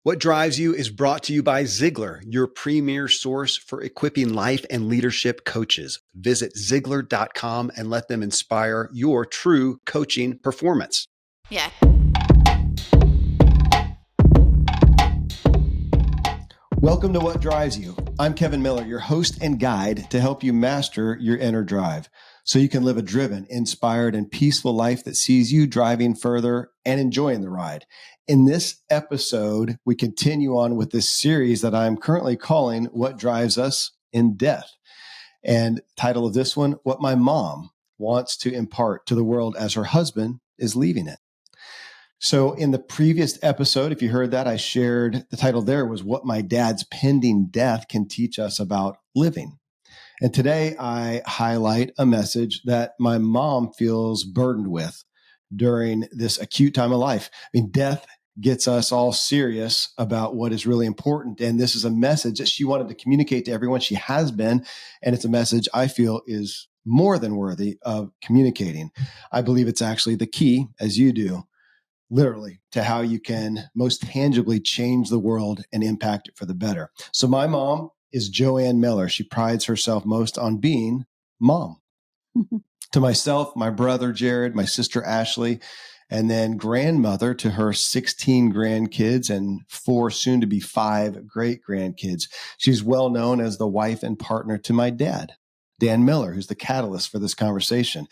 What Drives You is brought to you by Ziglar, your premier source for equipping life and leadership coaches. Visit Ziglar.com and let them inspire your true coaching performance. Yeah. Welcome to What Drives You. I'm Kevin Miller, your host and guide to help you master your inner drive so you can live a driven, inspired, and peaceful life that sees you driving further and enjoying the ride. In this episode, we continue on with this series that I'm currently calling What Drives Us in Death. And title of this one, What My Mom Wants to Impart to the World as Her Husband is Leaving It. So in the previous episode, if you heard that, I shared the title there was What My Dad's Pending Death Can Teach Us About Living. And today I highlight a message that my mom feels burdened with during this acute time of life. I mean, death gets us all serious about what is really important. And this is a message that she wanted to communicate to everyone. She has been, and it's a message I feel is more than worthy of communicating. I believe it's actually the key, as you do, literally, to how you can most tangibly change the world and impact it for the better. So my mom is Joanne Miller. She prides herself most on being mom. To myself, my brother, Jared, my sister, Ashley, and then grandmother to her 16 grandkids and 4, soon to be 5 great grandkids. She's well known as the wife and partner to my dad, Dan Miller, who's the catalyst for this conversation.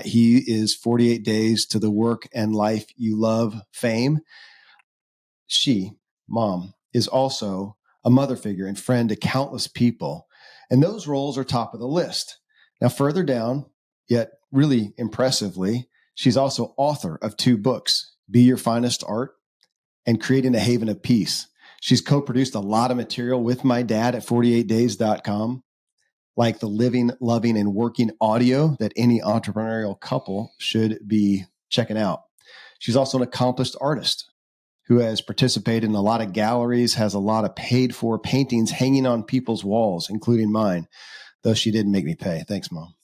He is 48 days to the work and life you love fame. She, mom, is also a mother figure and friend to countless people. And those roles are top of the list. Now, further down, yet really impressively, she's also author of 2 books, Be Your Finest Art and Creating a Haven of Peace. She's co-produced a lot of material with my dad at 48days.com, like the living, loving, and working audio that any entrepreneurial couple should be checking out. She's also an accomplished artist who has participated in a lot of galleries, has a lot of paid for paintings hanging on people's walls, including mine, though she didn't make me pay. Thanks, Mom.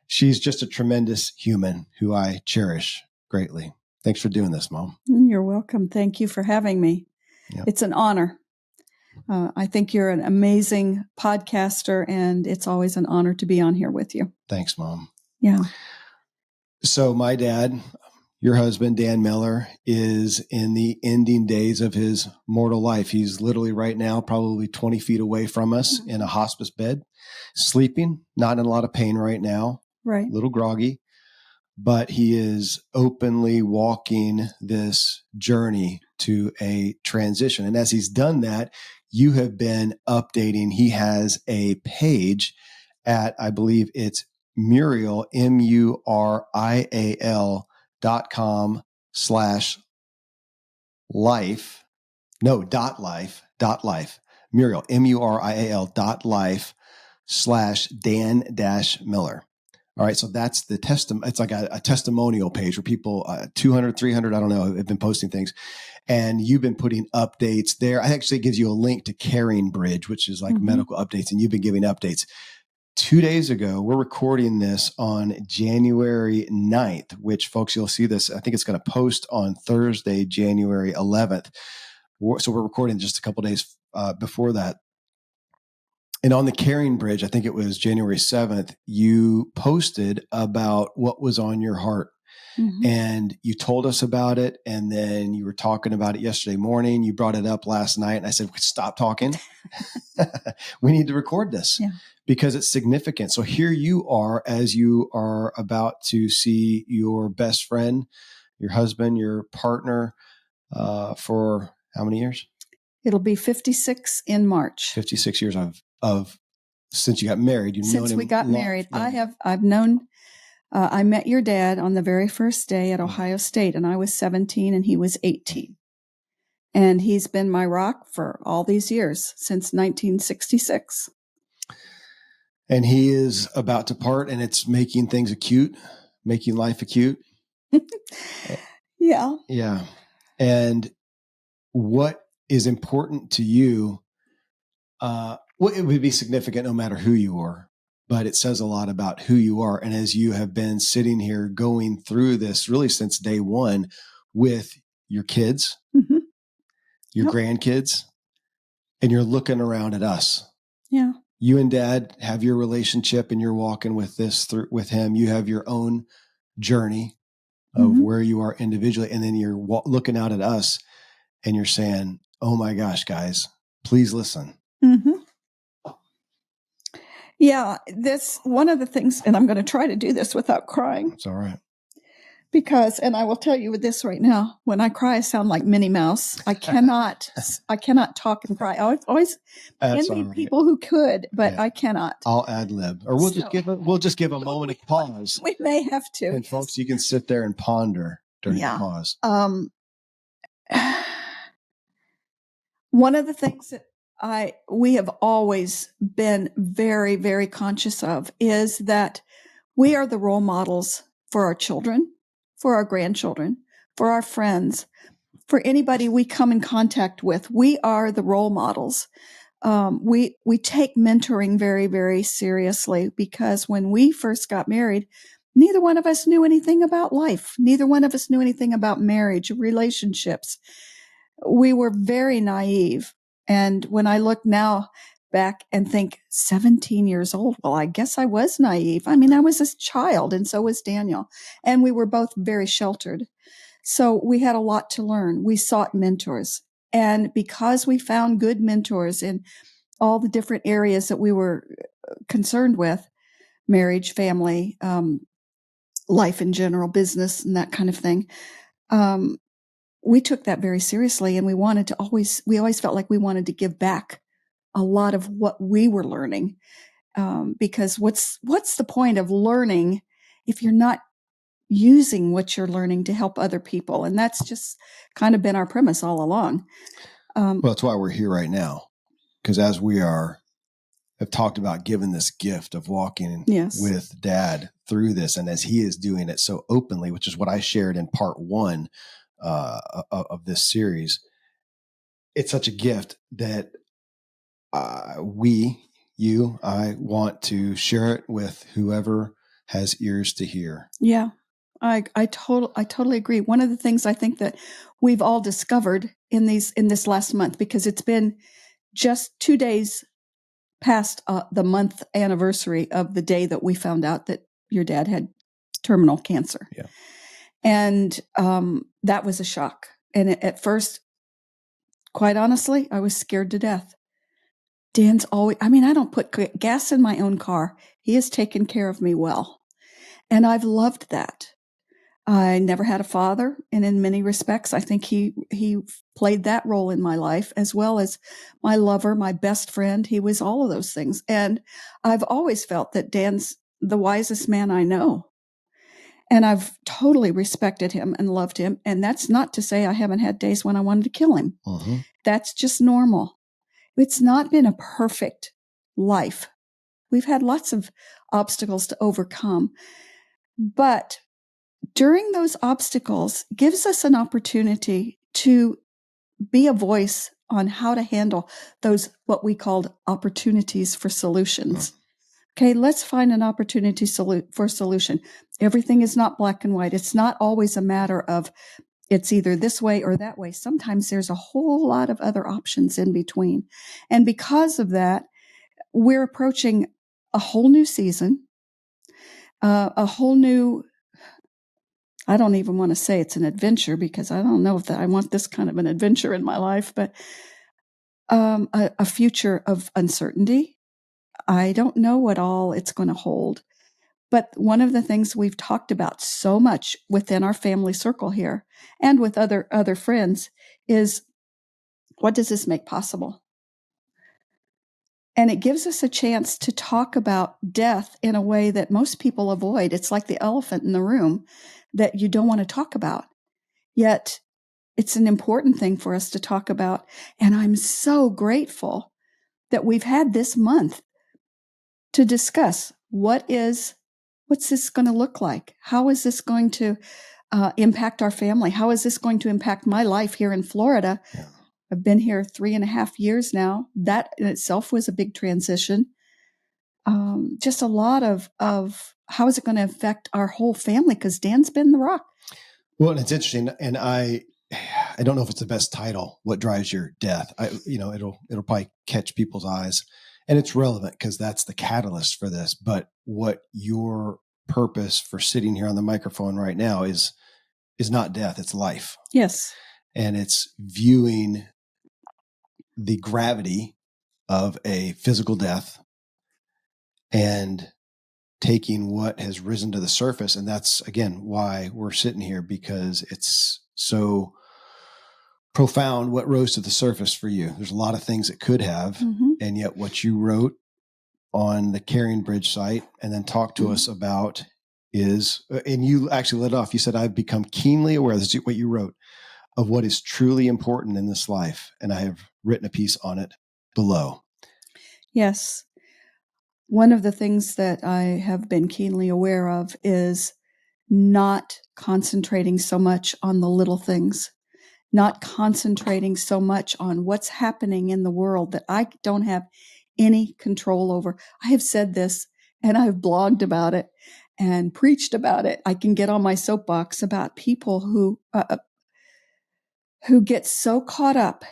She's just a tremendous human who I cherish greatly. Thanks for doing this, Mom. You're welcome. Thank you for having me. Yep. It's an honor. I think you're an amazing podcaster, and it's always an honor to be on here with you. Thanks, Mom. Yeah. So my dad, your husband, Dan Miller, is in the ending days of his mortal life. He's literally right now probably 20 feet away from us in a hospice bed, sleeping, not in a lot of pain right now, right? A little groggy, but he is openly walking this journey to a transition. And as he's done that, you have been updating. He has a page at, I believe it's Murial, MURIAL.com/life. No, .life. Murial, MURIAL.life/Dan-Miller. All right. So that's the it's like a testimonial page where people, 200, 300, I don't know, have been posting things. And you've been putting updates there. I actually gives you a link to Caring Bridge, which is like medical updates. And you've been giving updates. 2 days ago, we're recording this on January 9th, which folks, you'll see this. I think it's going to post on Thursday, January 11th. So we're recording just a couple days before that. And on the Caring Bridge, I think it was January 7th, you posted about what was on your heart. And you told us about it. And then you were talking about it yesterday morning. You brought it up last night. And I said, stop talking. We need to record this because it's significant. So here you are as you are about to see your best friend, your husband, your partner for how many years? It'll be 56 in March. 56 years of since you got married. You've known him. Since we got married, I've known. I met your dad on the very first day at Ohio State, and I was 17 and he was 18. And he's been my rock for all these years, since 1966. And he is about to part, and it's making things acute, making life acute. Yeah. Yeah. And what is important to you, well, it would be significant no matter who you are. But it says a lot about who you are. And as you have been sitting here going through this really since day one with your kids, your Yep. grandkids, and you're looking around at us. Yeah. You and Dad have your relationship and you're walking with this through with him. You have your own journey of where you are individually. And then you're looking out at us and you're saying, oh my gosh, guys, please listen. Mm-hmm. Yeah. That's one of the things, and I'm going to try to do this without crying. It's all right. Because, and I will tell you with this right now, when I cry, I sound like Minnie Mouse. I cannot talk and cry. I always envy people who could, but I cannot. I'll ad lib, or we'll just give a moment of pause. We may have to. And folks, you can sit there and ponder during the pause. One of the things that we have always been very, very conscious of is that we are the role models for our children, for our grandchildren, for our friends, for anybody we come in contact with. We are the role models. We take mentoring very, very seriously, because when we first got married, neither one of us knew anything about life. Neither one of us knew anything about marriage, relationships. We were very naive. And when I look now back and think 17 years old, well, I guess I was naive. I mean, I was a child, and so was Daniel. And we were both very sheltered. So we had a lot to learn. We sought mentors. And because we found good mentors in all the different areas that we were concerned with, marriage, family, life in general, business, and that kind of thing, we took that very seriously. And we always felt like we wanted to give back a lot of what we were learning. Because what's the point of learning if you're not using what you're learning to help other people? And that's just kind of been our premise all along. Well, that's why we're here right now. Because as we have talked about giving this gift of walking with Dad through this, and as he is doing it so openly, which is what I shared in part 1 of this series, it's such a gift that I want to share it with whoever has ears to hear. Yeah, I totally agree. One of the things I think that we've all discovered in this last month, because it's been just 2 days past the month anniversary of the day that we found out that your dad had terminal cancer. Yeah. And that was a shock. And at first, quite honestly, I was scared to death. Dan's I don't put gas in my own car. He has taken care of me well. And I've loved that. I never had a father, and in many respects, I think he played that role in my life, as well as my lover, my best friend. He was all of those things. And I've always felt that Dan's the wisest man I know. And I've totally respected him and loved him. And that's not to say I haven't had days when I wanted to kill him. Mm-hmm. That's just normal. It's not been a perfect life. We've had lots of obstacles to overcome. But during those obstacles gives us an opportunity to be a voice on how to handle those, what we called opportunities for solutions. Okay, let's find an opportunity for solution. Everything is not black and white. It's not always a matter of it's either this way or that way. Sometimes there's a whole lot of other options in between. And because of that, we're approaching a whole new season, a whole new, I don't even want to say it's an adventure, because I don't know if I want this kind of an adventure in my life, but a future of uncertainty. I don't know what all it's going to hold. But one of the things we've talked about so much within our family circle here and with other friends is, what does this make possible? And it gives us a chance to talk about death in a way that most people avoid. It's like the elephant in the room that you don't want to talk about. Yet it's an important thing for us to talk about. And I'm so grateful that we've had this month to discuss what's this going to look like? How is this going to impact our family? How is this going to impact my life here in Florida? Yeah. I've been here 3.5 years now. That in itself was a big transition. Just a lot of how is it going to affect our whole family? Because Dan's been the rock. Well, and it's interesting. And I I don't know if it's the best title, What Drives Your Death. It'll probably catch people's eyes, and it's relevant because that's the catalyst for this. But what your purpose for sitting here on the microphone right now is not death, it's life. Yes. And it's viewing the gravity of a physical death and taking what has risen to the surface. And that's, again, why we're sitting here, because it's so profound what rose to the surface for you. There's a lot of things that could have, and yet what you wrote on the Carrying Bridge site and then talked to us about is, and you actually lit off, you said, I've become keenly aware, this is what you wrote, of what is truly important in this life. And I have written a piece on it below. Yes. One of the things that I have been keenly aware of is not concentrating so much on the little things, not concentrating so much on what's happening in the world that I don't have any control over. I have said this and I've blogged about it and preached about it. I can get on my soapbox about people who get so caught up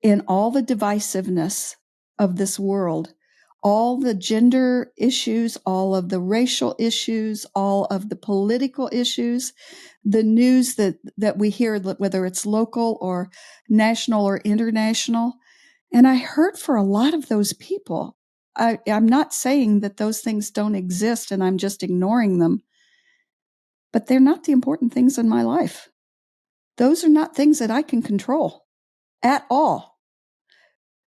in all the divisiveness of this world, all the gender issues, all of the racial issues, all of the political issues, the news that we hear, whether it's local or national or international. And I hurt for a lot of those people. I'm not saying that those things don't exist and I'm just ignoring them, but they're not the important things in my life. Those are not things that I can control at all.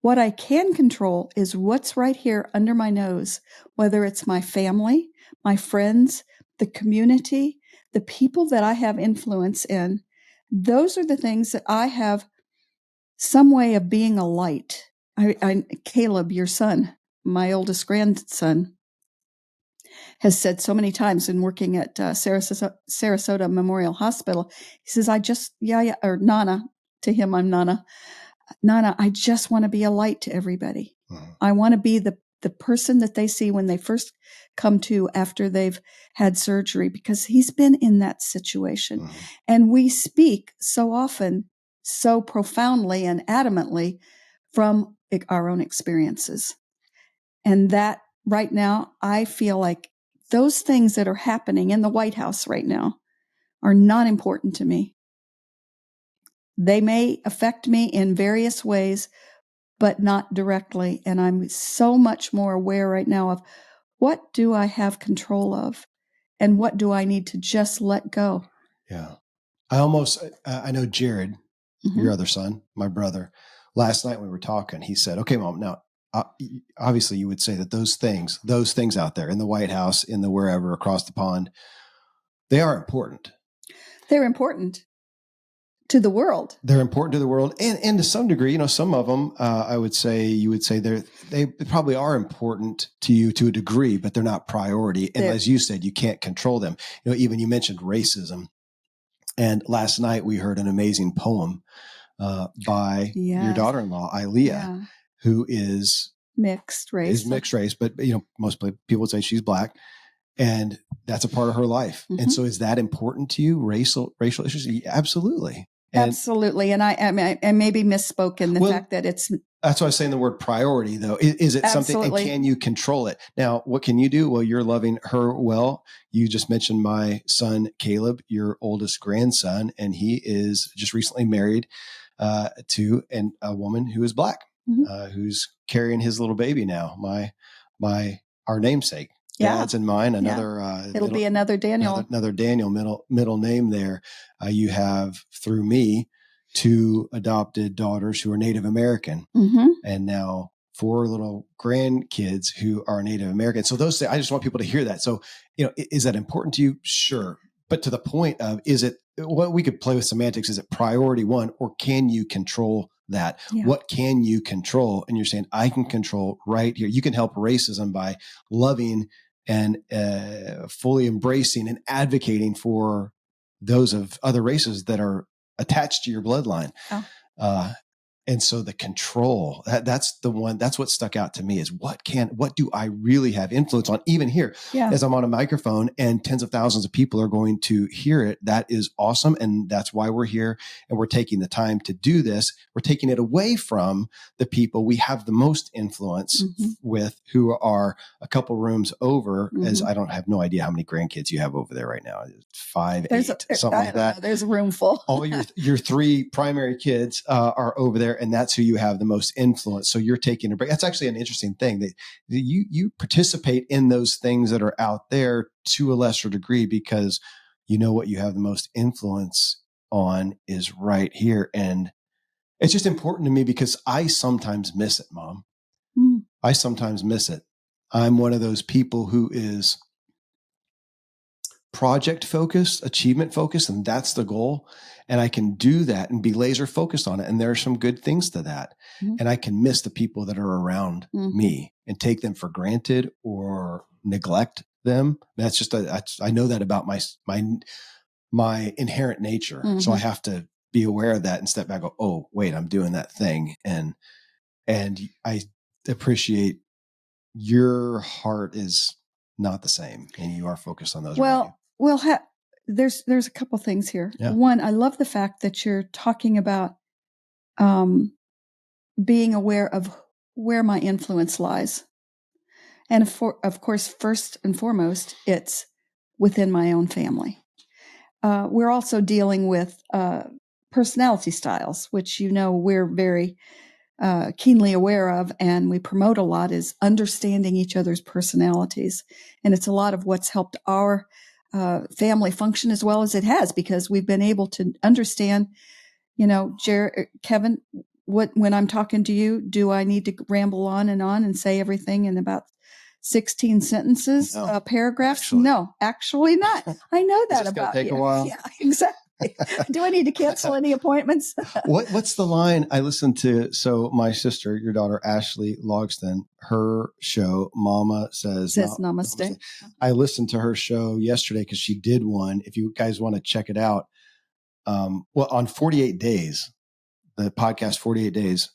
What I can control is what's right here under my nose, whether it's my family, my friends, the community, the people that I have influence in. Those are the things that I have some way of being a light. Caleb, your son, my oldest grandson, has said so many times in working at Sarasota Memorial Hospital, he says, or Nana, to him, I'm Nana. Nana, I just want to be a light to everybody. I want to be the person that they see when they first come to after they've had surgery, because he's been in that situation. And we speak so often, so profoundly and adamantly from our own experiences. And that right now, I feel like those things that are happening in the White House right now are not important to me. They may affect me in various ways, but not directly. And I'm so much more aware right now of what do I have control of and what do I need to just let go. Yeah. I know Jared, your other son, my brother, last night when we were talking, he said, okay, Mom, now, obviously you would say that those things out there in the White House, in the wherever across the pond, they are important. They're important to the world. They're important to the world. And to some degree, some of them, you would say they probably are important to you to a degree, but they're not priority. And as you said, you can't control them. Even you mentioned racism. And last night we heard an amazing poem by your daughter-in-law, Ilea, who is mixed race, but most people would say she's Black, and that's a part of her life. And so, is that important to you? Racial issues? Absolutely. Absolutely. And I maybe misspoke in the fact that it's. That's why I was saying the word priority, though. Is it something, and can you control it? Now, what can you do? Well, you're loving her well. You just mentioned my son, Caleb, your oldest grandson, and he is just recently married to a woman who is Black, who's carrying his little baby now, our namesake. Dad's and mine, it'll be another Daniel. Another Daniel middle name there. You have, through me, 2 adopted daughters who are Native American, and now 4 little grandkids who are Native American. So those things, I just want people to hear that. So, is that important to you? Sure. But to the point of, we could play with semantics. Is it priority one, or can you control that? What can you control? And you're saying, I can control right here. You can help racism by loving and fully embracing and advocating for those of other races that are attached to your bloodline. And so the control, that's the one, that's what stuck out to me is what do I really have influence on even here as I'm on a microphone and tens of thousands of people are going to hear it. That is awesome. And that's why we're here and we're taking the time to do this. We're taking it away from the people we have the most influence with who are a couple rooms over as I have no idea how many grandkids you have over there right now. 5, 8, something like that. There's a room full. All your 3 primary kids are over there, and that's who you have the most influence. So you're taking a break. That's actually an interesting thing that you participate in those things that are out there to a lesser degree because you know what you have the most influence on is right here. And it's just important to me because I sometimes miss it, Mom. I sometimes miss it. I'm one of those people who is project focused, achievement focused, and that's the goal. And I can do that and be laser focused on it. And there are some good things to that. And I can miss the people that are around me and take them for granted or neglect them. That's just I know that about my inherent nature. So I have to be aware of that and step back and go, oh, wait, I'm doing that thing. And I appreciate your heart is not the same and you are focused on those. There's a couple things here. Yeah. One, I love the fact that you're talking about being aware of where my influence lies. And of course, first and foremost, it's within my own family. We're also dealing with personality styles, which we're very keenly aware of and we promote a lot, is understanding each other's personalities. And it's a lot of what's helped our family function as well as it has, because we've been able to understand, Kevin, when I'm talking to you, do I need to ramble on and say everything in about 16 sentences, paragraphs? Actually not. I know that about you. Take a while. Yeah, exactly. Do I need to cancel any appointments? What's the line I listened to? So my sister, your daughter, Ashley Logston, her show, Mama Says Namaste. I listened to her show yesterday because she did one. If you guys want to check it out. On 48 Days, the podcast 48 Days,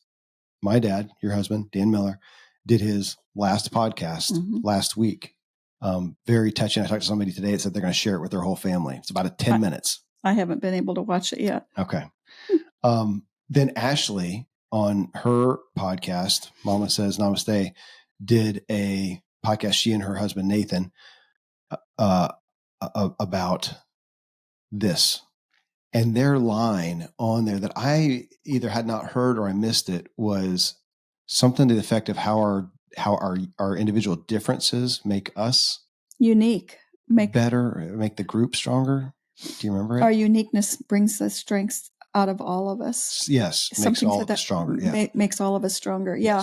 my dad, your husband, Dan Miller, did his last podcast last week. Very touching. I talked to somebody today that said they're going to share it with their whole family. It's about 10 minutes. I haven't been able to watch it yet. Okay. Then Ashley on her podcast, Mama Says Namaste, did a podcast, she and her husband, Nathan, about this. And their line on there that I either had not heard or I missed it was something to the effect of how our individual differences make us unique, make better, make the group stronger. Do you remember it? Our uniqueness brings the strengths out of all of us. Yes, makes all of us stronger. Yeah, makes all of us stronger. Yeah,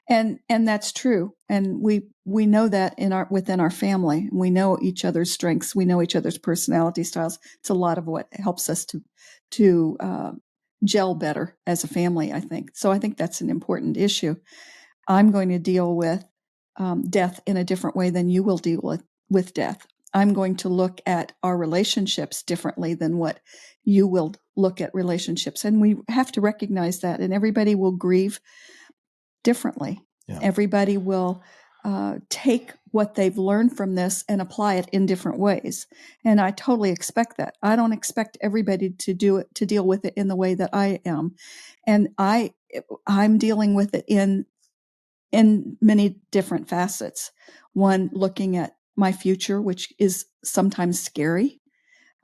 yes. And that's true. And we know that within our family. We know each other's strengths. We know each other's personality styles. It's a lot of what helps us to gel better as a family, I think. So I think that's an important issue. I'm going to deal with death in a different way than you will deal with death. I'm going to look at our relationships differently than what you will look at relationships. And we have to recognize that. And everybody will grieve differently. Yeah. Everybody will take what they've learned from this and apply it in different ways. And I totally expect that. I don't expect everybody to deal with it in the way that I am. And I'm dealing with it in many different facets. One, looking at my future, which is sometimes scary.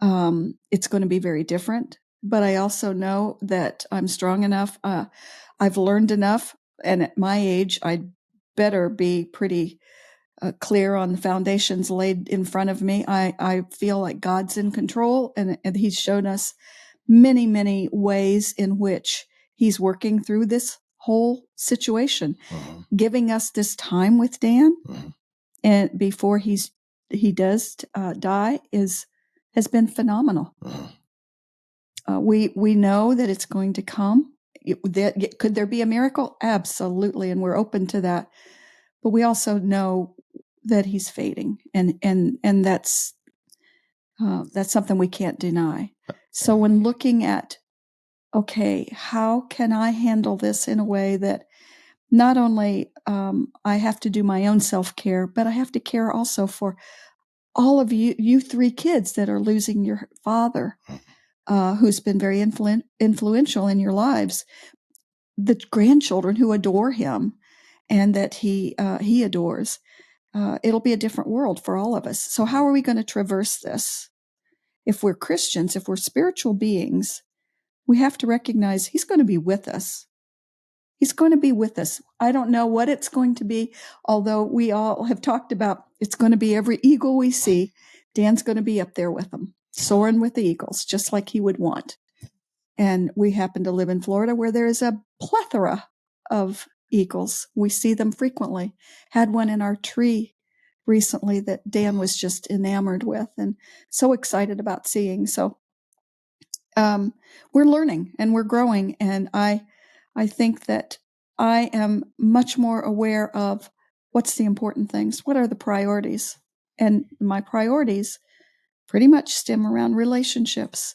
It's going to be very different, but I also know that I'm strong enough. I've learned enough. And at my age, I'd better be pretty clear on the foundations laid in front of me. I feel like God's in control, and he's shown us many, many ways in which he's working through this whole situation, giving us this time with Dan, and before he does die has been phenomenal. We know that it's going to come. Could there be a miracle? Absolutely, and we're open to that. But we also know that he's fading, and that's something we can't deny. So when looking at okay, how can I handle this in a way that not only I have to do my own self-care, but I have to care also for all of you three kids that are losing your father, who's been very influential in your lives, the grandchildren who adore him and that he adores. It'll be a different world for all of us. So how are we going to traverse this? If we're Christians, if we're spiritual beings, we have to recognize he's going to be with us. He's going to be with us. I don't know what it's going to be, although we all have talked about it's going to be every eagle we see. Dan's going to be up there with them, soaring with the eagles, just like he would want. And we happen to live in Florida where there is a plethora of eagles. We see them frequently. Had one in our tree recently that Dan was just enamored with and so excited about seeing. So we're learning and we're growing. And I think that I am much more aware of what's the important things. What are the priorities? And my priorities pretty much stem around relationships.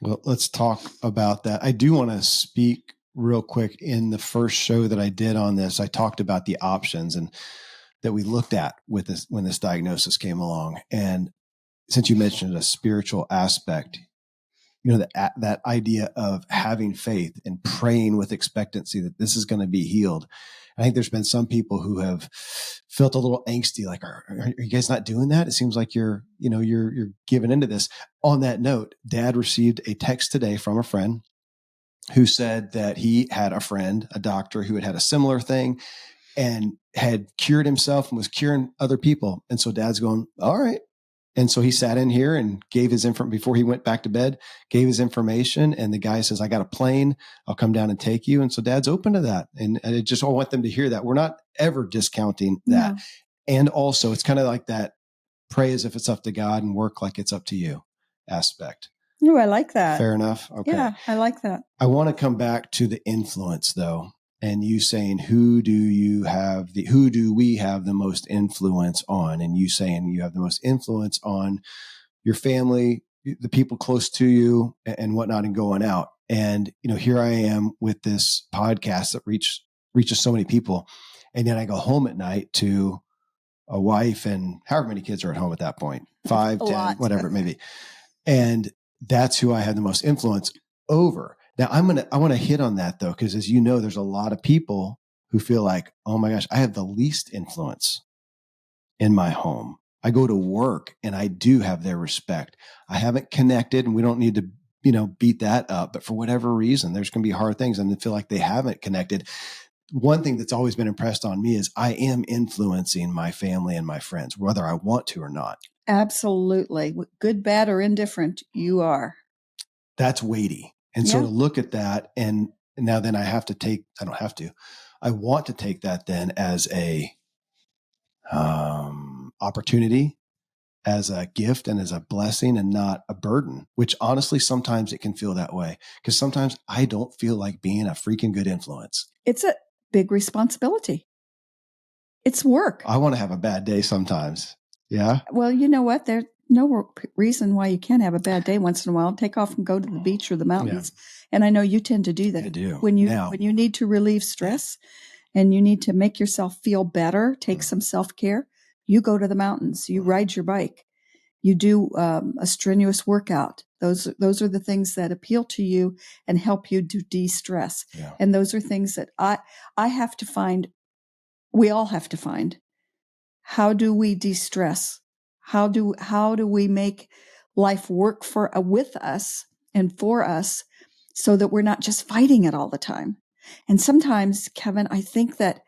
Well, let's talk about that. I do want to speak real quick. In the first show that I did on this, I talked about the options and that we looked at with this when this diagnosis came along. And since you mentioned a spiritual aspect, you know, that idea of having faith and praying with expectancy that this is going to be healed. I think there's been some people who have felt a little angsty, like, are you guys not doing that? It seems like you're giving into this. On that note, Dad received a text today from a friend who said that he had a friend, a doctor, who had a similar thing and had cured himself and was curing other people. And so Dad's going, all right. And so he sat in here and gave his information before he went back to bed, gave his information. And the guy says, I got a plane. I'll come down and take you. And so Dad's open to that. And I just want them to hear that. We're not ever discounting that. No. And also it's kind of like that pray as if it's up to God and work like it's up to you aspect. Oh, I like that. Fair enough. Okay. Yeah, I like that. I want to come back to the influence though. And you saying, who do we have the most influence on? And you saying you have the most influence on your family, the people close to you and whatnot, and going out. And, you know, here I am with this podcast that reaches so many people. And then I go home at night to a wife and however many kids are at home at that point, 5, 10, whatever it may be. And that's who I had the most influence over. Now I want to hit on that though, because as you know, there's a lot of people who feel like, oh my gosh, I have the least influence in my home. I go to work and I do have their respect. I haven't connected and we don't need to, beat that up, but for whatever reason, there's going to be hard things and they feel like they haven't connected. One thing that's always been impressed on me is I am influencing my family and my friends, whether I want to or not. Absolutely. Good, bad, or indifferent, you are. That's weighty. And so to look at that and now then I want to take that then as a opportunity, as a gift and as a blessing and not a burden, which honestly, sometimes it can feel that way because sometimes I don't feel like being a freaking good influence. It's a big responsibility. It's work. I want to have a bad day sometimes. Yeah. Well, you know what? There's no reason why you can't have a bad day once in a while. Take off and go to the beach or the mountains. Yeah. And I know you tend to do that. I do. When you need to relieve stress and you need to make yourself feel better, take some self-care, you go to the mountains, you ride your bike, you do a strenuous workout. Those are the things that appeal to you and help you to de-stress. Yeah. And those are things that I have to find, we all have to find. How do we de-stress? How do we make life work with us and for us so that we're not just fighting it all the time? And sometimes, Kevin, I think that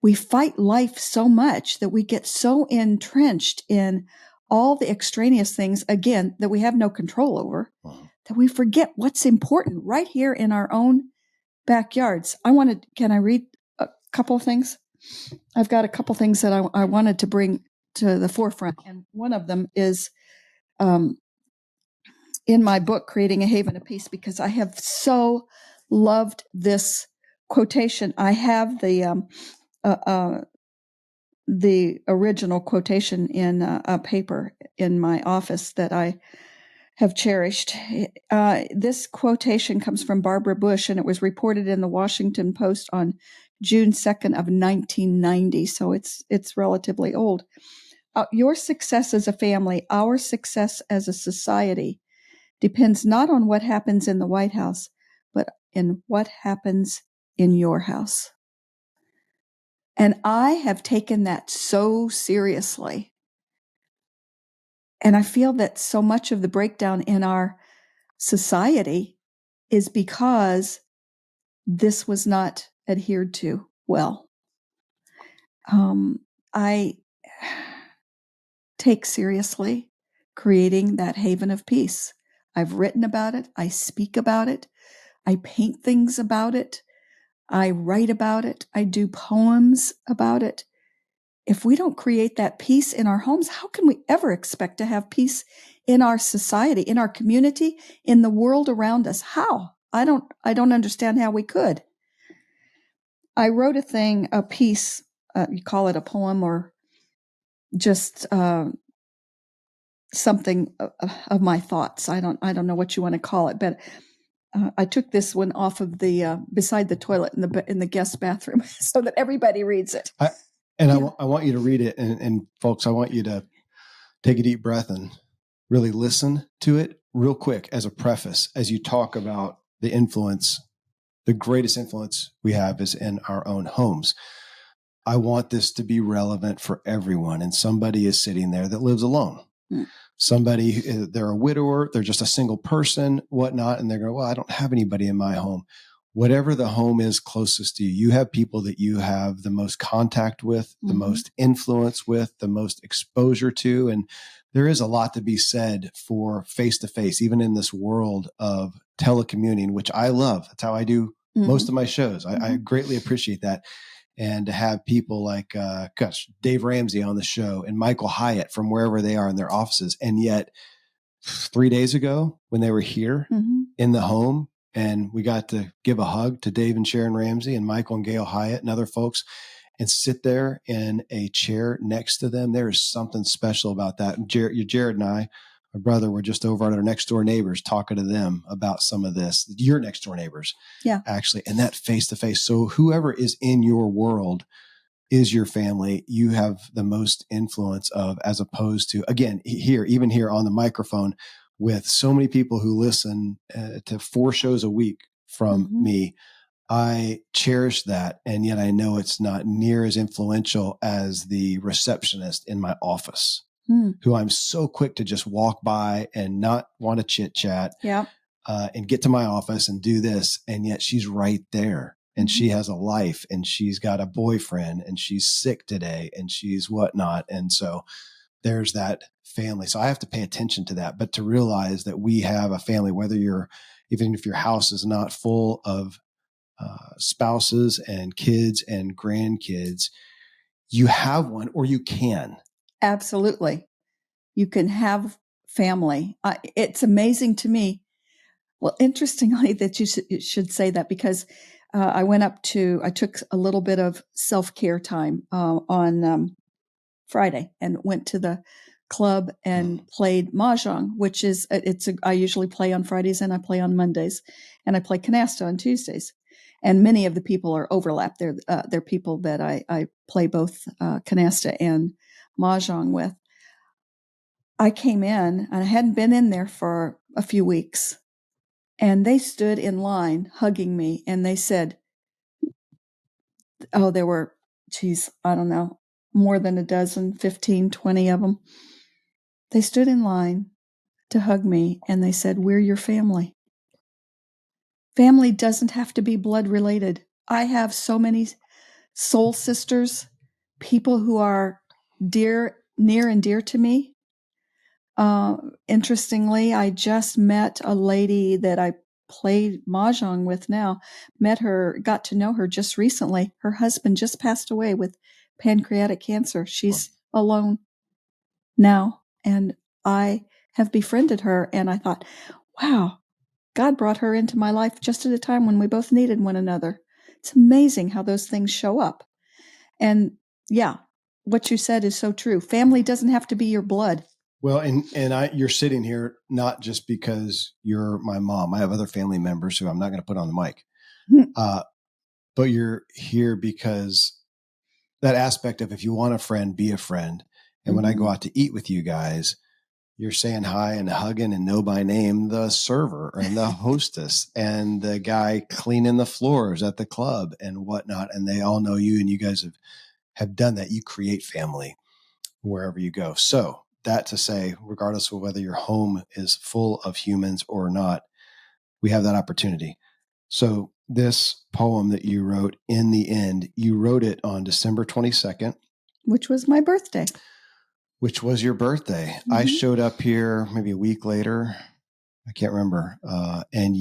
we fight life so much that we get so entrenched in all the extraneous things, again, that we have no control over, that we forget what's important right here in our own backyards. Can I read a couple of things? I've got a couple things that I wanted to bring to the forefront. And one of them is in my book, Creating a Haven of Peace, because I have so loved this quotation. I have the original quotation in a paper in my office that I have cherished. This quotation comes from Barbara Bush, and it was reported in the Washington Post on June 2nd of 1990, so it's relatively old. Your success as a family, our success as a society, depends not on what happens in the White House, but in what happens in your house. And I have taken that so seriously. And I feel that so much of the breakdown in our society is because this was not adhered to well. I take seriously creating that haven of peace. I've written about it. I speak about it. I paint things about it. I write about it. I do poems about it. If we don't create that peace in our homes, how can we ever expect to have peace in our society, in our community, in the world around us? How? I don't understand how we could. I wrote a piece, you call it a poem or just something of my thoughts. I don't know what you want to call it, but I took this one off of the beside the toilet in the guest bathroom so that everybody reads it. I want you to read it, and folks, I want you to take a deep breath and really listen to it real quick as a preface as you talk about the influence. The greatest influence we have is in our own homes. I want this to be relevant for everyone. And somebody is sitting there that lives alone. Somebody, they're a widower, they're just a single person, whatnot. And they're going, well, I don't have anybody in my home. Whatever the home is closest to you, you have people that you have the most contact with, the most influence with, the most exposure to. And there is a lot to be said for face-to-face, even in this world of telecommuting, which I love. That's how I do most of my shows. I greatly appreciate that. And to have people like, Dave Ramsey on the show and Michael Hyatt from wherever they are in their offices. And yet 3 days ago when they were here in the home, and we got to give a hug to Dave and Sharon Ramsey and Michael and Gail Hyatt and other folks and sit there in a chair next to them. There is something special about that. And Jared and I, my brother, were just over at our next door neighbors talking to them about some of this, your next door neighbors, actually, and that face to face. So whoever is in your world is your family. You have the most influence of, as opposed to, again, even here on the microphone, with so many people who listen to 4 shows a week from me, I cherish that. And yet I know it's not near as influential as the receptionist in my office, who I'm so quick to just walk by and not want to chit chat and get to my office and do this. And yet she's right there. And she has a life, and she's got a boyfriend, and she's sick today, and she's whatnot. And so there's that family. So I have to pay attention to that, but to realize that we have a family, even if your house is not full of spouses and kids and grandkids, you have one, or you can. Absolutely. You can have family. It's amazing to me. Well, interestingly that you should say that, because I took a little bit of self-care time on Friday and went to the club and played mahjong, which is I usually play on Fridays and I play on Mondays, and I play canasta on Tuesdays. And many of the people are overlapped. They're people that I play both canasta and mahjong with. I came in, and I hadn't been in there for a few weeks, and they stood in line hugging me, and they said, oh, there were, I don't know, more than a dozen, 15, 20 of them. They stood in line to hug me, and they said, we're your family. Family doesn't have to be blood related. I have so many soul sisters, people who are near and dear to me. Interestingly, I just met a lady that I played mahjong with now, got to know her just recently. Her husband just passed away with pancreatic cancer. She's alone now, and I have befriended her, and I thought, wow, God brought her into my life just at a time when we both needed one another. It's amazing how those things show up. And yeah, what you said is so true. Family doesn't have to be your blood. Well, you're sitting here not just because you're my mom. I have other family members who I'm not going to put on the mic, but you're here because that aspect of if you want a friend, be a friend. And when I go out to eat with you guys, you're saying hi and hugging and know by name the server and the hostess and the guy cleaning the floors at the club and whatnot. And they all know you, and you guys have done that. You create family wherever you go. So that to say, regardless of whether your home is full of humans or not, we have that opportunity. So this poem that you wrote, In the End, you wrote it on December 22nd. Which was my birthday. Which was your birthday. Mm-hmm. I showed up here maybe a week later. I can't remember. And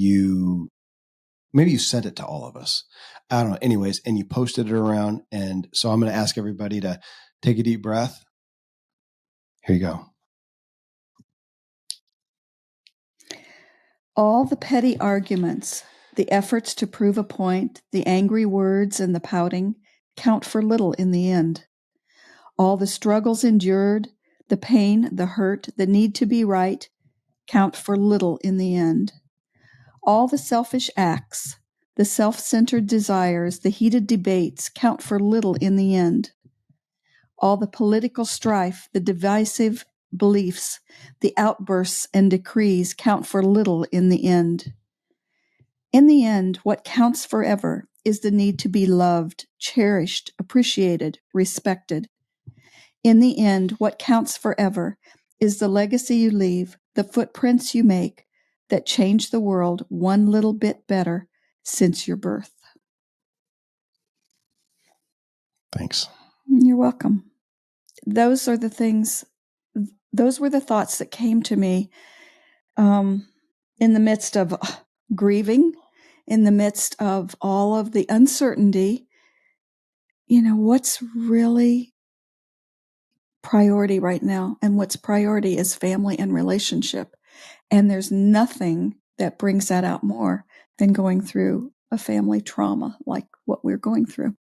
maybe you sent it to all of us. I don't know. Anyways, and you posted it around. And so I'm going to ask everybody to take a deep breath. Here you go. All the petty arguments, the efforts to prove a point, the angry words and the pouting count for little in the end. All the struggles endured, the pain, the hurt, the need to be right, count for little in the end. All the selfish acts, the self-centered desires, the heated debates count for little in the end. All the political strife, the divisive beliefs, the outbursts and decrees count for little in the end. In the end, what counts forever is the need to be loved, cherished, appreciated, respected. In the end, what counts forever is the legacy you leave, the footprints you make that change the world one little bit better since your birth. Thanks. You're welcome. Those were the thoughts that came to me in the midst of grieving, in the midst of all of the uncertainty. What's really priority right now? And what's priority is family and relationship. And there's nothing that brings that out more than going through a family trauma like what we're going through.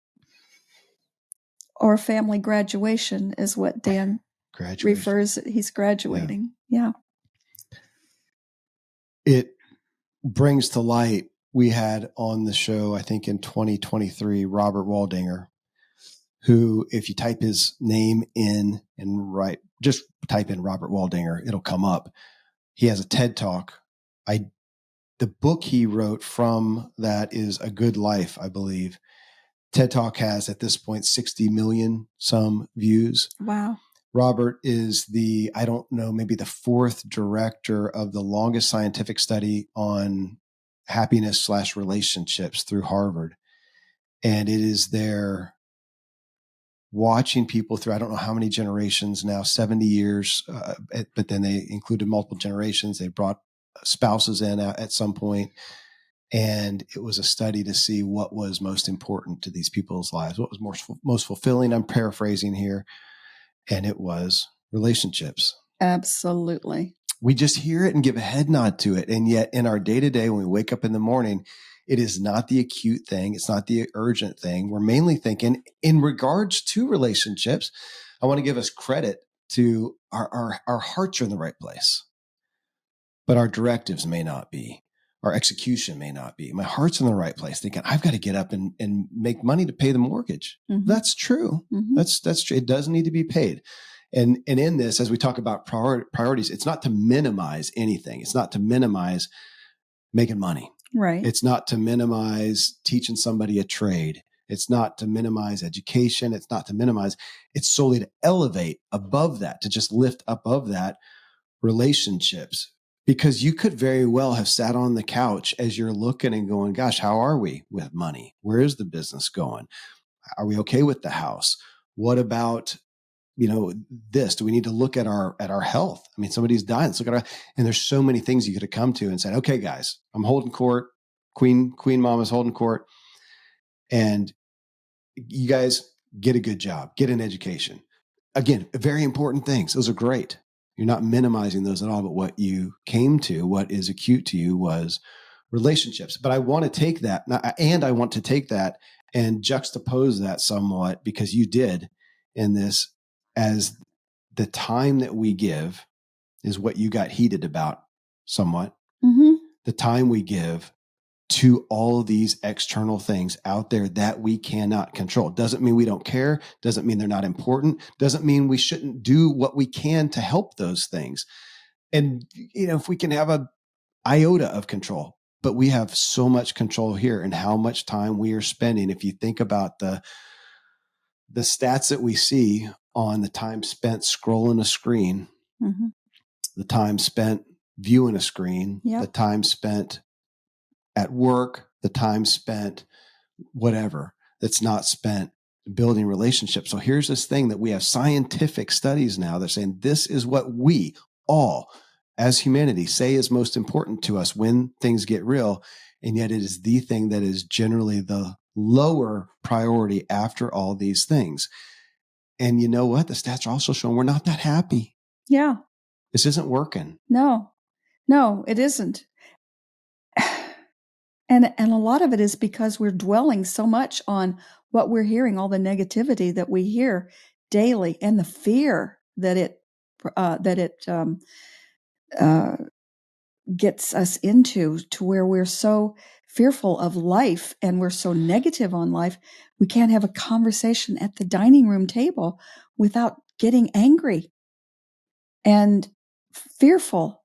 Or family graduation is what Dan refers. He's graduating. Yeah. It brings to light, we had on the show, I think in 2023, Robert Waldinger, who, if you type his name in and just type in Robert Waldinger, it'll come up. He has a TED Talk. The book he wrote from that is A Good Life, I believe. TED Talk has at this point 60 million some views. Wow. Robert is maybe the fourth director of the longest scientific study on happiness / relationships through Harvard. And it is there watching people through, I don't know how many generations now, 70 years, but then they included multiple generations. They brought spouses in at some point. And it was a study to see what was most important to these people's lives, what was most fulfilling. I'm paraphrasing here. And it was relationships. Absolutely. We just hear it and give a head nod to it. And yet in our day-to-day, when we wake up in the morning, it is not the acute thing. It's not the urgent thing. We're mainly thinking in regards to relationships. I want to give us credit to our hearts are in the right place, but our directives may not be. Our execution may not be. My heart's in the right place, thinking I've got to get up and make money to pay the mortgage. Mm-hmm. That's true. Mm-hmm. That's true. It does need to be paid. And in this, as we talk about priorities, it's not to minimize anything. It's not to minimize making money. Right. It's not to minimize teaching somebody a trade. It's not to minimize education. It's not to minimize. It's solely to elevate above that, to just lift above that relationships. Because you could very well have sat on the couch as you're looking and going, gosh, how are we with money? Where is the business going? Are we okay with the house? What about, this? Do we need to look at our health? I mean, somebody's dying. Let's look at and there's so many things you could have come to and said, okay, guys, I'm holding court. Queen Mama's holding court. And you guys get a good job, get an education. Again, very important things. Those are great. You're not minimizing those at all, but what you came to, what is acute to you was relationships. But I want to take that, and juxtapose that somewhat, because you did in this, as the time that we give is what you got heated about somewhat. Mm-hmm. The time we give to all these external things out there that we cannot control. Doesn't mean we don't care. Doesn't mean they're not important. Doesn't mean we shouldn't do what we can to help those things. And, if we can have a iota of control, but we have so much control here and how much time we are spending. If you think about the stats that we see on the time spent scrolling a screen, Mm-hmm. the time spent viewing a screen, Yep. the time spent at work, the time spent whatever that's not spent building relationships. So here's this thing that we have scientific studies now. They're saying this is what we all as humanity say is most important to us when things get real. And yet it is the thing that is generally the lower priority after all these things. And you know what? The stats are also showing we're not that happy. Yeah. This isn't working. No, it isn't. And a lot of it is because we're dwelling so much on what we're hearing, all the negativity that we hear daily, and the fear that it gets us into, to where we're so fearful of life and we're so negative on life, we can't have a conversation at the dining room table without getting angry and fearful.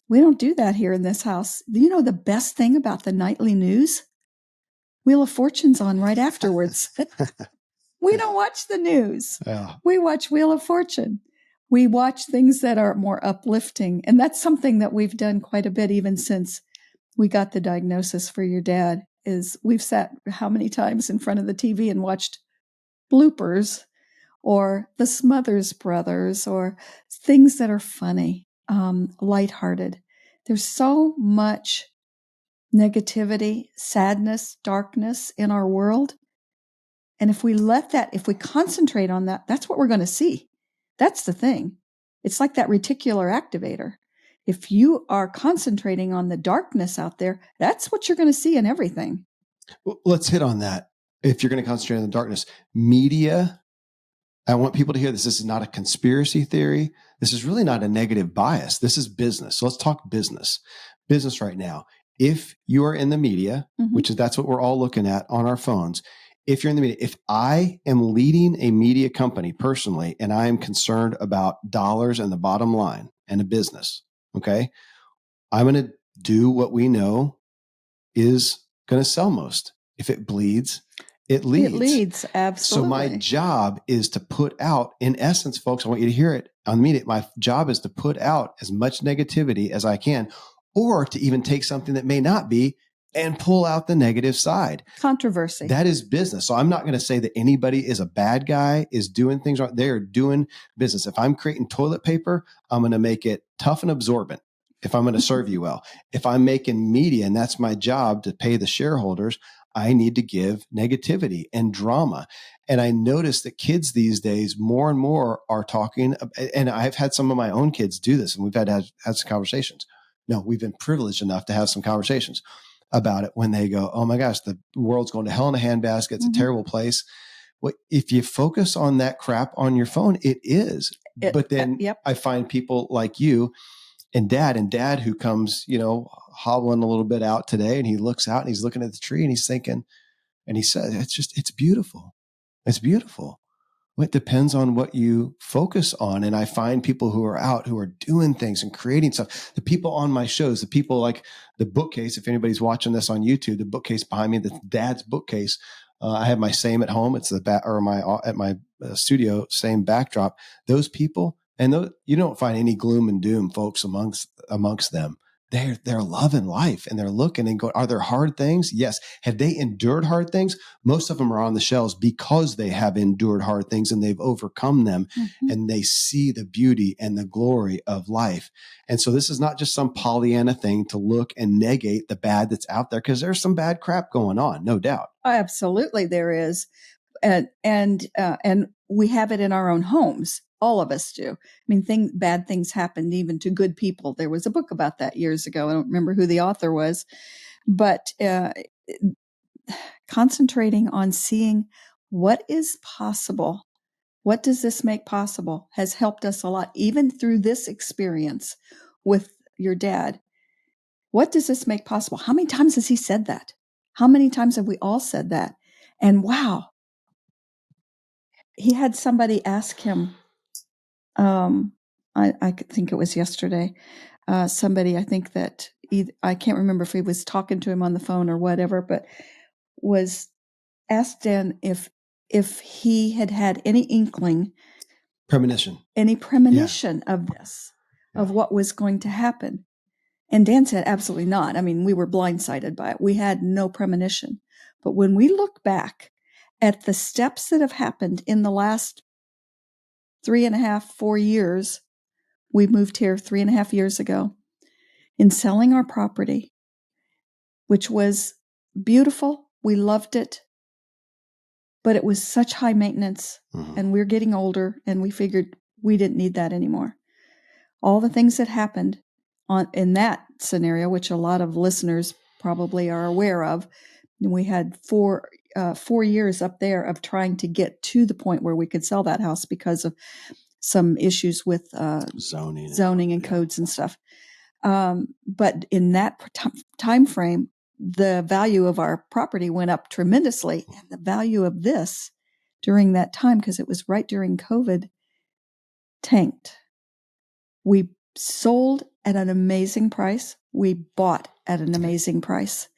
We don't do that here in this house. You know the best thing about the nightly news? Wheel of Fortune's on right afterwards. We don't watch the news. Yeah. We watch Wheel of Fortune. We watch things that are more uplifting. And that's something that we've done quite a bit even since we got the diagnosis for your dad, is we've sat how many times in front of the TV and watched bloopers or the Smothers Brothers or things that are funny, lighthearted. There's so much negativity, sadness, darkness in our world. And if we concentrate on that, that's what we're going to see. That's the thing. It's like that reticular activator. If you are concentrating on the darkness out there, that's what you're going to see in everything. Well, let's hit on that. If you're going to concentrate on the darkness, media, I want people to hear this. This is not a conspiracy theory. This is really not a negative bias. This is business. So let's talk business. Business right now. If you are in the media, which is that's what we're all looking at on our phones. If you're in the media, if I am leading a media company personally, and I am concerned about dollars and the bottom line and a business, okay, I'm going to do what we know is going to sell most. If it bleeds, it leads. It leads, absolutely. So my job is to put out, in essence, folks, I want you to hear it on the media. My job is to put out as much negativity as I can, or to even take something that may not be and pull out the negative side. Controversy. That is business. So I'm not going to say that anybody is a bad guy, is doing things wrong. They are doing business. If I'm creating toilet paper, I'm going to make it tough and absorbent. If I'm going to serve you well, if I'm making media and that's my job to pay the shareholders, I need to give negativity and drama. And I notice that kids these days more and more are talking, and I've had some of my own kids do this, and we've had some conversations. No, we've been privileged enough to have some conversations about it when they go, oh my gosh, the world's going to hell in a handbasket. It's a terrible place. Well, if you focus on that crap on your phone, it is. But then I find people like you and dad who comes, hobbling a little bit out today, and he looks out and he's looking at the tree and he's thinking, and he says, it's beautiful. It's beautiful. Well, it depends on what you focus on. And I find people who are out, who are doing things and creating stuff. The people on my shows, the people like the bookcase, if anybody's watching this on YouTube, the bookcase behind me, the dad's bookcase, I have my same at home. It's at my studio, same backdrop. Those people, and you don't find any gloom and doom folks amongst them. They're loving life and they're looking and going, are there hard things? Yes. Have they endured hard things? Most of them are on the shelves because they have endured hard things and they've overcome them, and they see the beauty and the glory of life. And so this is not just some Pollyanna thing to look and negate the bad that's out there, because there's some bad crap going on, no doubt. Absolutely, there is. And we have it in our own homes. All of us do. I mean, bad things happen even to good people. There was a book about that years ago. I don't remember who the author was, but concentrating on seeing what is possible What does this make possible? Has helped us a lot, even through this experience with your dad. What does this make possible? How many times has he said that? How many times have we all said that? And wow, he had somebody ask him, I think it was yesterday, somebody, I think that I can't remember if he was talking to him on the phone or whatever, but was asked Dan if he had any inkling, any premonition of this, of what was going to happen. And Dan said, absolutely not. I mean, we were blindsided by it. We had no premonition. But when we look back at the steps that have happened in the last 3.5, 4 years, we moved here 3.5 years ago, in selling our property, which was beautiful. We loved it, but it was such high maintenance, and we're getting older, and we figured we didn't need that anymore. All the things that happened in that scenario, which a lot of listeners probably are aware of, we had 4 years up there of trying to get to the point where we could sell that house because of some issues with zoning and codes and stuff. But in that time frame, the value of our property went up tremendously, and the value of this during that time, because it was right during COVID, tanked. We sold at an amazing price. We bought at an amazing price.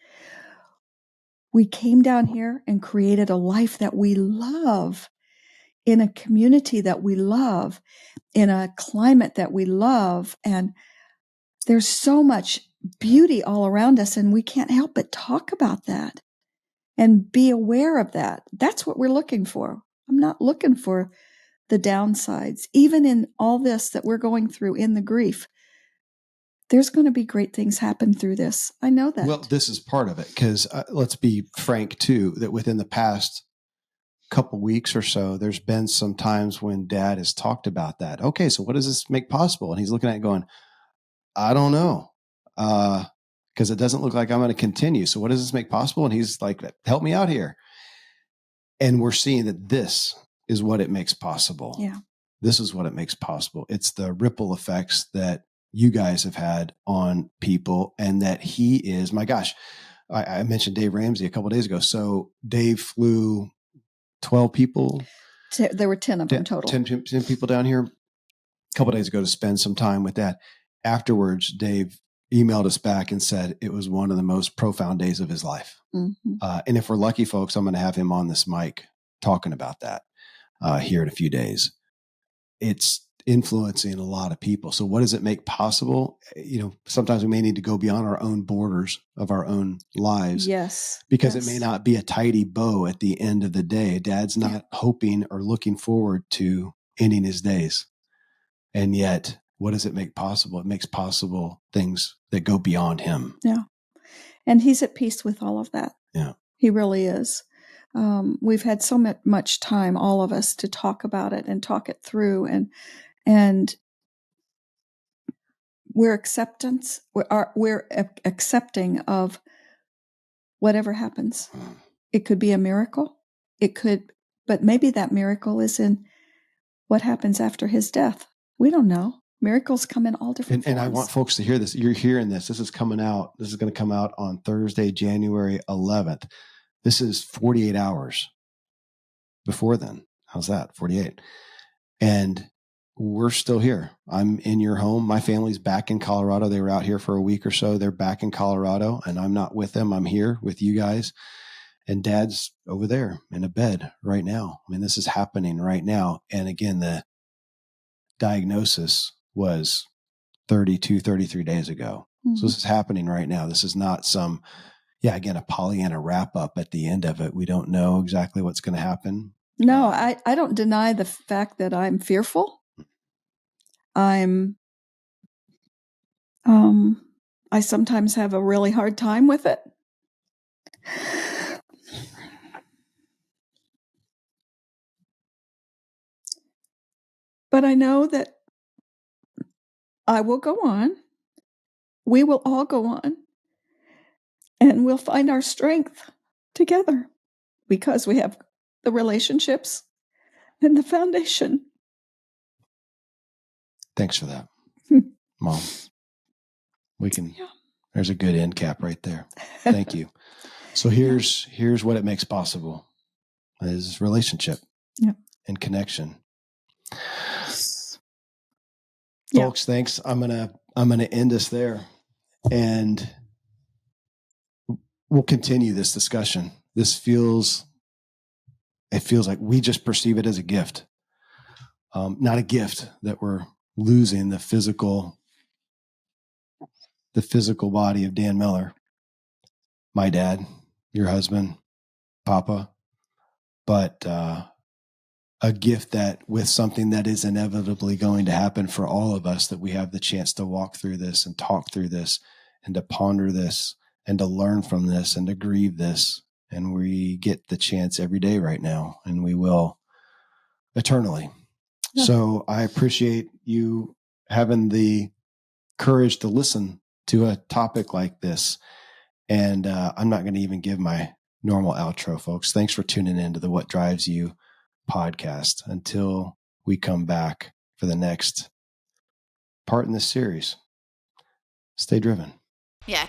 We came down here and created a life that we love, in a community that we love, in a climate that we love. And there's so much beauty all around us, and we can't help but talk about that and be aware of that. That's what we're looking for. I'm not looking for the downsides. Even in all this that we're going through in the grief, there's going to be great things happen through this. I know that. Well, this is part of it, because let's be frank too, that within the past couple weeks or so, there's been some times when Dad has talked about that. Okay, so what does this make possible? And he's looking at it going, I don't know, because it doesn't look like I'm going to continue. So what does this make possible? And he's like, help me out here. And we're seeing that this is what it makes possible. Yeah. This is what it makes possible. It's the ripple effects that you guys have had on people, and that he is, my gosh, I mentioned Dave Ramsey a couple of days ago. So Dave flew 12 people. There were 10 of them total. 10 people down here a couple of days ago to spend some time with Dad. Afterwards, Dave emailed us back and said it was one of the most profound days of his life. Mm-hmm. And if we're lucky, folks, I'm going to have him on this mic talking about that here in a few days. It's influencing a lot of people. So what does it make possible? Sometimes we may need to go beyond our own borders of our own lives. Yes. Because it may not be a tidy bow at the end of the day. Dad's not hoping or looking forward to ending his days. And yet, what does it make possible? It makes possible things that go beyond him. Yeah. And he's at peace with all of that. Yeah. He really is. We've had so much time, all of us, to talk about it and talk it through. And we're accepting of whatever happens. It could be a miracle. But maybe that miracle is in what happens after his death. We don't know. Miracles come in all different forms. And I want folks to hear this. You're hearing this. This is coming out. This is going to come out on Thursday, January 11th. This is 48 hours before then. How's that? 48. And we're still here. I'm in your home. My family's back in Colorado. They were out here for a week or so. They're back in Colorado, and I'm not with them. I'm here with you guys. And Dad's over there in a bed right now. I mean, this is happening right now. And again, the diagnosis was 32, 33 days ago. Mm-hmm. So this is happening right now. This is not some, again, a Pollyanna wrap up at the end of it. We don't know exactly what's going to happen. No, I don't deny the fact that I'm fearful. I sometimes have a really hard time with it. But I know that I will go on. We will all go on. And we'll find our strength together because we have the relationships and the foundation. Thanks for that, Mom. There's a good end cap right there. Thank you. So here's what it makes possible is relationship and connection. Folks, thanks. I'm gonna end us there, and we'll continue this discussion. It feels like we just perceive it as a gift, not a gift that we're losing the physical body of Dan Miller, my dad, your husband, Papa, but a gift that with something that is inevitably going to happen for all of us, that we have the chance to walk through this and talk through this and to ponder this and to learn from this and to grieve this. And we get the chance every day right now, and we will eternally. Yeah. So I appreciate you having the courage to listen to a topic like this. And I'm not going to even give my normal outro, folks. Thanks for tuning in to the What Drives You podcast. Until we come back for the next part in this series, stay driven. Yeah.